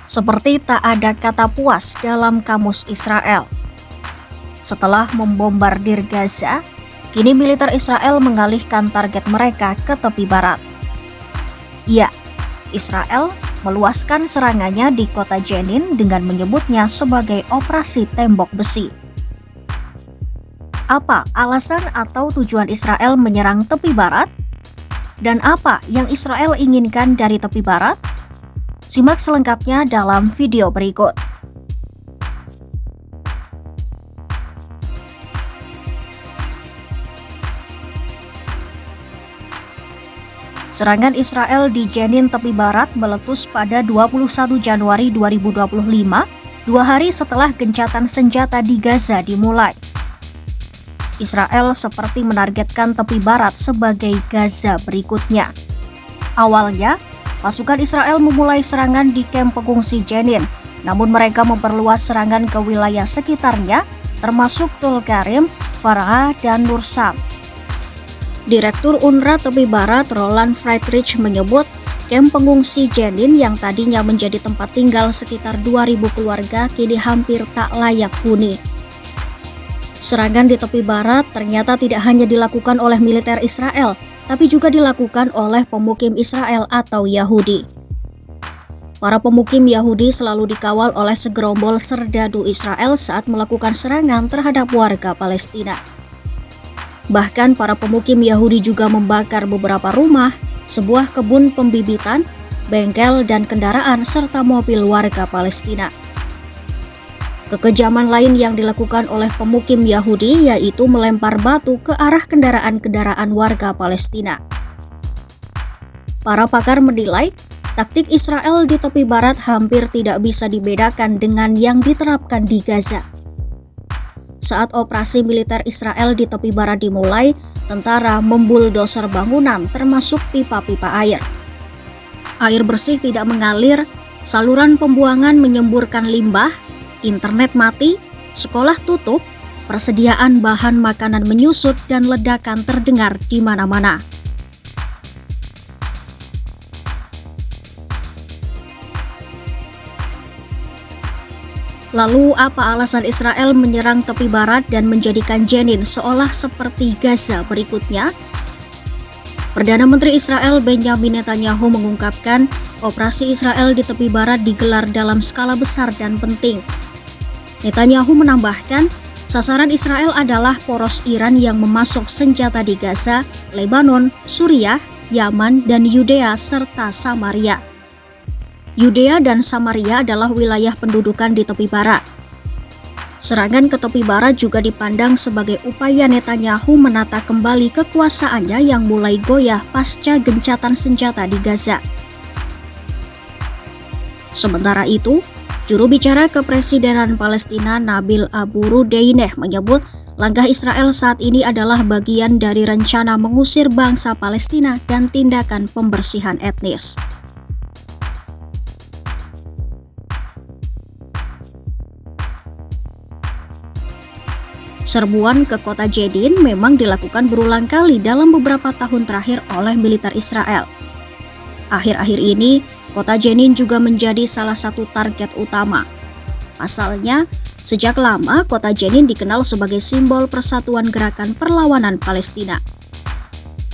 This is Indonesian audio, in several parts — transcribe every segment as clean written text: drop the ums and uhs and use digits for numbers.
Seperti tak ada kata puas dalam kamus Israel. Setelah membombardir Gaza, kini militer Israel mengalihkan target mereka ke tepi barat. Ya, Israel meluaskan serangannya di kota Jenin dengan menyebutnya sebagai Operasi Tembok Besi. Apa alasan atau tujuan Israel menyerang tepi barat? Dan apa yang Israel inginkan dari tepi barat? Simak selengkapnya dalam video berikut. Serangan Israel di Jenin tepi barat meletus pada 21 Januari 2025, 2 hari setelah gencatan senjata di Gaza dimulai. Israel seperti menargetkan tepi barat sebagai Gaza berikutnya. Awalnya, pasukan Israel memulai serangan di kamp pengungsi Jenin, namun mereka memperluas serangan ke wilayah sekitarnya, termasuk Tulkarim, Farah, dan Nur Shams. Direktur UNRWA tepi barat Roland Friedrich menyebut kamp pengungsi Jenin yang tadinya menjadi tempat tinggal sekitar 2.000 keluarga kini hampir tak layak huni. Serangan di tepi barat ternyata tidak hanya dilakukan oleh militer Israel, tapi juga dilakukan oleh pemukim Israel atau Yahudi. Para pemukim Yahudi selalu dikawal oleh segerombol serdadu Israel saat melakukan serangan terhadap warga Palestina. Bahkan para pemukim Yahudi juga membakar beberapa rumah, sebuah kebun pembibitan, bengkel dan kendaraan serta mobil warga Palestina. Kekejaman lain yang dilakukan oleh pemukim Yahudi yaitu melempar batu ke arah kendaraan-kendaraan warga Palestina. Para pakar menilai, taktik Israel di tepi barat hampir tidak bisa dibedakan dengan yang diterapkan di Gaza. Saat operasi militer Israel di tepi barat dimulai, tentara membuldoser bangunan termasuk pipa-pipa air. Air bersih tidak mengalir, saluran pembuangan menyemburkan limbah, internet mati, sekolah tutup, persediaan bahan makanan menyusut dan ledakan terdengar di mana-mana. Lalu apa alasan Israel menyerang tepi barat dan menjadikan Jenin seolah seperti Gaza berikutnya? Perdana Menteri Israel Benjamin Netanyahu mengungkapkan operasi Israel di tepi barat digelar dalam skala besar dan penting. Netanyahu menambahkan, sasaran Israel adalah poros Iran yang memasok senjata di Gaza, Lebanon, Suriah, Yaman, dan Yudea serta Samaria. Yudea dan Samaria adalah wilayah pendudukan di tepi barat. Serangan ke tepi barat juga dipandang sebagai upaya Netanyahu menata kembali kekuasaannya yang mulai goyah pasca gencatan senjata di Gaza. Sementara itu, juru bicara Kepresidenan Palestina Nabil Abu Rudaineh menyebut langkah Israel saat ini adalah bagian dari rencana mengusir bangsa Palestina dan tindakan pembersihan etnis. Serbuan ke kota Jenin memang dilakukan berulang kali dalam beberapa tahun terakhir oleh militer Israel. Akhir-akhir ini, kota Jenin juga menjadi salah satu target utama. Pasalnya, sejak lama kota Jenin dikenal sebagai simbol persatuan gerakan perlawanan Palestina.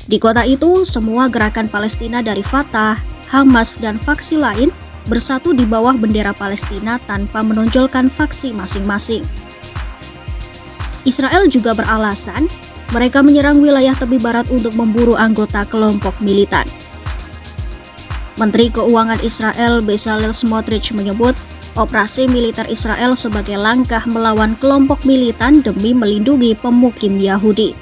Di kota itu, semua gerakan Palestina dari Fatah, Hamas, dan faksi lain bersatu di bawah bendera Palestina tanpa menonjolkan faksi masing-masing. Israel juga beralasan mereka menyerang wilayah tepi barat untuk memburu anggota kelompok militan. Menteri Keuangan Israel Bezalel Smotrich menyebut operasi militer Israel sebagai langkah melawan kelompok militan demi melindungi pemukim Yahudi.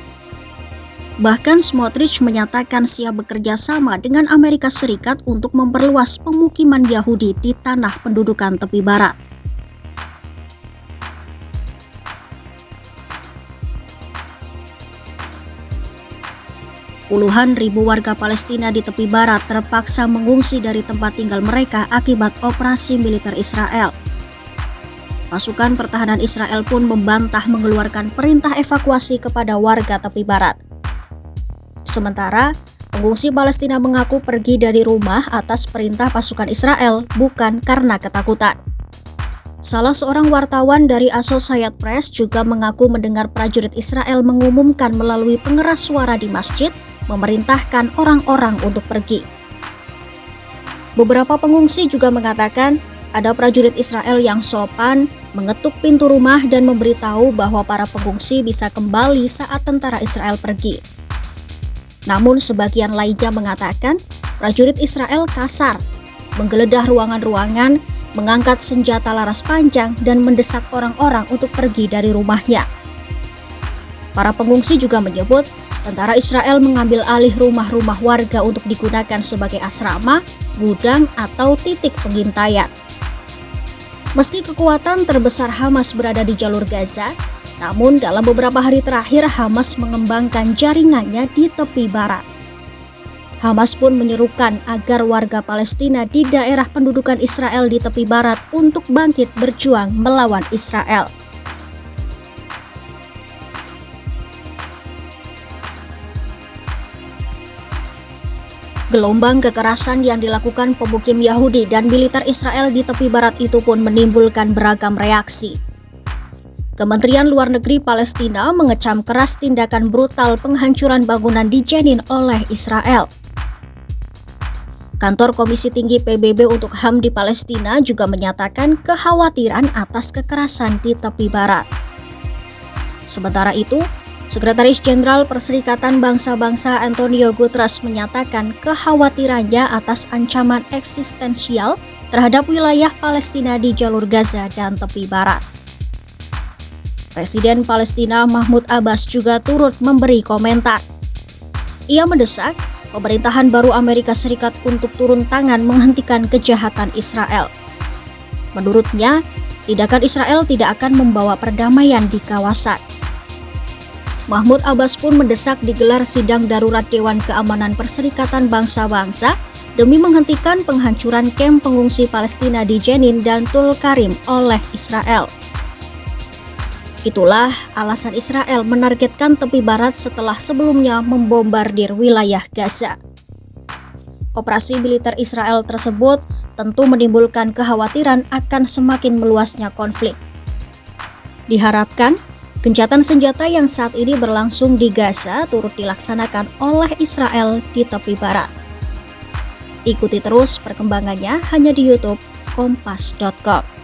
Bahkan Smotrich menyatakan siap bekerja sama dengan Amerika Serikat untuk memperluas pemukiman Yahudi di tanah pendudukan tepi barat. Puluhan ribu warga Palestina di tepi barat terpaksa mengungsi dari tempat tinggal mereka akibat operasi militer Israel. Pasukan pertahanan Israel pun membantah mengeluarkan perintah evakuasi kepada warga tepi barat. Sementara, Pengungsi Palestina mengaku pergi dari rumah atas perintah pasukan Israel, bukan karena ketakutan. Salah seorang wartawan dari Associated Press juga mengaku mendengar prajurit Israel mengumumkan melalui pengeras suara di masjid, memerintahkan orang-orang untuk pergi. Beberapa pengungsi juga mengatakan ada prajurit Israel yang sopan, mengetuk pintu rumah dan memberitahu bahwa para pengungsi bisa kembali saat tentara Israel pergi. Namun sebagian lainnya mengatakan prajurit Israel kasar, menggeledah ruangan-ruangan, mengangkat senjata laras panjang dan mendesak orang-orang untuk pergi dari rumahnya. Para pengungsi juga menyebut tentara Israel mengambil alih rumah-rumah warga untuk digunakan sebagai asrama, gudang, atau titik pengintaian. Meski kekuatan terbesar Hamas berada di jalur Gaza, namun dalam beberapa hari terakhir Hamas mengembangkan jaringannya di tepi barat. Hamas pun menyerukan agar warga Palestina di daerah pendudukan Israel di tepi barat untuk bangkit berjuang melawan Israel. Gelombang kekerasan yang dilakukan pemukim Yahudi dan militer Israel di tepi barat itu pun menimbulkan beragam reaksi. Kementerian Luar Negeri Palestina mengecam keras tindakan brutal penghancuran bangunan di Jenin oleh Israel. Kantor Komisi Tinggi PBB untuk HAM di Palestina juga menyatakan kekhawatiran atas kekerasan di tepi barat. Sementara itu, Sekretaris Jenderal Perserikatan Bangsa-Bangsa Antonio Guterres menyatakan kekhawatirannya atas ancaman eksistensial terhadap wilayah Palestina di jalur Gaza dan tepi barat. Presiden Palestina Mahmud Abbas juga turut memberi komentar. Ia mendesak pemerintahan baru Amerika Serikat untuk turun tangan menghentikan kejahatan Israel. Menurutnya, tindakan Israel tidak akan membawa perdamaian di kawasan. Mahmud Abbas pun mendesak digelar sidang darurat Dewan Keamanan Perserikatan Bangsa-Bangsa demi menghentikan penghancuran kamp pengungsi Palestina di Jenin dan Tulkarim oleh Israel. Itulah alasan Israel menargetkan tepi barat setelah sebelumnya membombardir wilayah Gaza. Operasi militer Israel tersebut tentu menimbulkan kekhawatiran akan semakin meluasnya konflik. Diharapkan, gencatan senjata yang saat ini berlangsung di Gaza turut dilaksanakan oleh Israel di tepi barat. Ikuti terus perkembangannya hanya di YouTube Kompas.com.